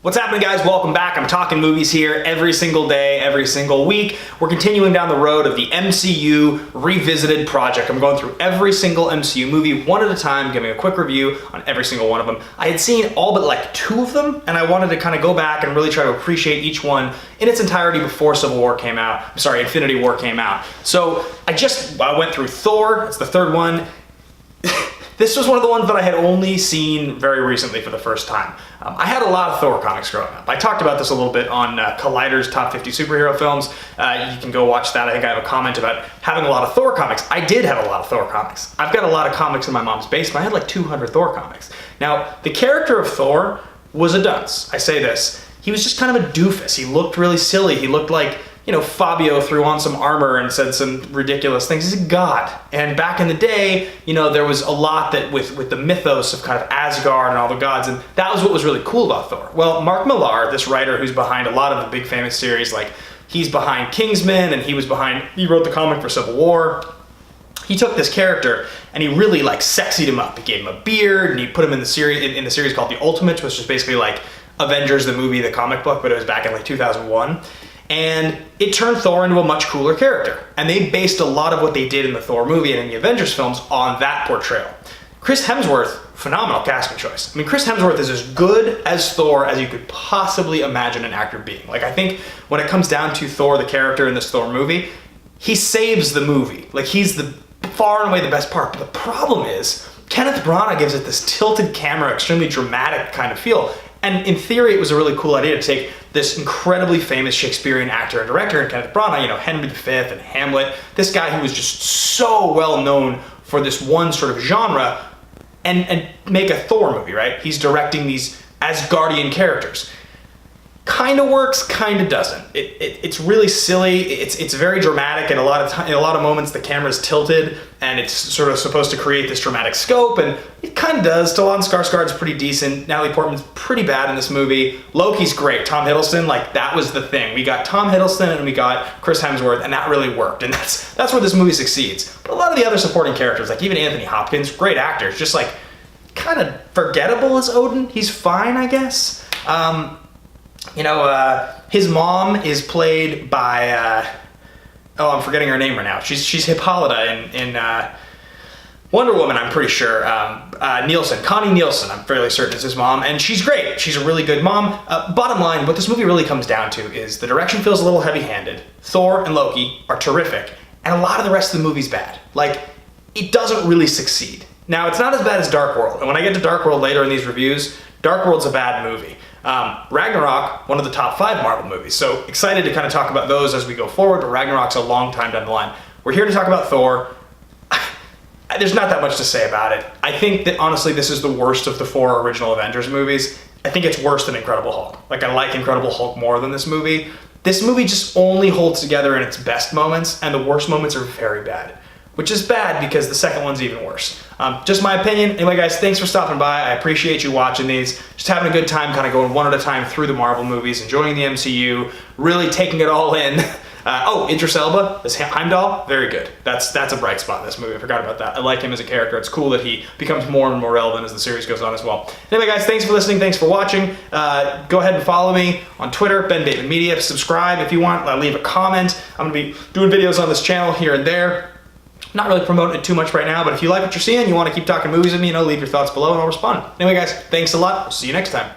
What's happening, guys? Welcome back. I'm talking movies here every single day, every single week. We're continuing down the road of the MCU Revisited project. I'm going through every single MCU movie one at a time, giving a quick review on every single one of them. I had seen all but like 2 of them, and I wanted to kind of go back and really try to appreciate each one in its entirety before Infinity War came out. So I went through Thor. It's the 3rd one. This was one of the ones that I had only seen very recently for the first time. I had a lot of Thor comics growing up. I talked about this a little bit on Collider's Top 50 Superhero Films. You can go watch that. I think I have a comment about having a lot of Thor comics. I did have a lot of Thor comics. I've got a lot of comics in my mom's basement. I had like 200 Thor comics. Now, the character of Thor was a dunce. I say this. He was just kind of a doofus. He looked really silly. He looked like, you know, Fabio threw on some armor and said some ridiculous things. He's a god. And back in the day, you know, there was a lot that with the mythos of kind of Asgard and all the gods, and that was what was really cool about Thor. Well, Mark Millar, this writer who's behind a lot of the big famous series, like he's behind Kingsman and he wrote the comic for Civil War. He took this character and he really like sexied him up. He gave him a beard and he put him in the series called The Ultimates, which was basically like Avengers, the movie, the comic book, but it was back in like 2001. And it turned Thor into a much cooler character. And they based a lot of what they did in the Thor movie and in the Avengers films on that portrayal. Chris Hemsworth, phenomenal casting choice. I mean, Chris Hemsworth is as good as Thor as you could possibly imagine an actor being. Like, I think when it comes down to Thor, the character in this Thor movie, he saves the movie. Like, he's the far and away the best part. But the problem is, Kenneth Branagh gives it this tilted camera, extremely dramatic kind of feel. And in theory, it was a really cool idea to take this incredibly famous Shakespearean actor and director, Kenneth Branagh, you know, Henry V and Hamlet, this guy who was just so well known for this one sort of genre, and make a Thor movie, right? He's directing these Asgardian characters. Kind of works, kind of doesn't. It's really silly. It's very dramatic, and in a lot of moments the camera's tilted, and it's sort of supposed to create this dramatic scope, and it kind of does. Stellan Skarsgård's pretty decent. Natalie Portman's pretty bad in this movie. Loki's great. Tom Hiddleston, like that was the thing. We got Tom Hiddleston and we got Chris Hemsworth, and that really worked. And that's where this movie succeeds. But a lot of the other supporting characters, like even Anthony Hopkins, great actors, just like kind of forgettable as Odin. He's fine, I guess. His mom is played by, I'm forgetting her name right now. She's Hippolyta in Wonder Woman, I'm pretty sure. Connie Nielsen, I'm fairly certain is his mom, and she's great. She's a really good mom. Bottom line, what this movie really comes down to is the direction feels a little heavy-handed. Thor and Loki are terrific, and a lot of the rest of the movie's bad. Like, it doesn't really succeed. Now, it's not as bad as Dark World, and when I get to Dark World later in these reviews, Dark World's a bad movie. Ragnarok, one of the top 5 Marvel movies. So excited to kind of talk about those as we go forward, but Ragnarok's a long time down the line. We're here to talk about Thor. There's not that much to say about it. I think that honestly this is the worst of the 4 original Avengers movies. I think it's worse than Incredible Hulk. Like, I like Incredible Hulk more than this movie. This movie just only holds together in its best moments, and the worst moments are very bad. Which is bad because the second one's even worse. Just my opinion. Anyway, guys, thanks for stopping by. I appreciate you watching these. Just having a good time kind of going one at a time through the Marvel movies, enjoying the MCU, really taking it all in. Idris Elba, this Heimdall, very good. That's a bright spot in this movie. I forgot about that. I like him as a character. It's cool that he becomes more and more relevant as the series goes on as well. Anyway, guys, thanks for listening. Thanks for watching. Go ahead and follow me on Twitter, Ben Bateman Media. Subscribe if you want. Leave a comment. I'm going to be doing videos on this channel here and there. Not really promoting it too much right now, but if you like what you're seeing, you want to keep talking movies with me, leave your thoughts below and I'll respond. Anyway, guys, thanks a lot. We'll see you next time.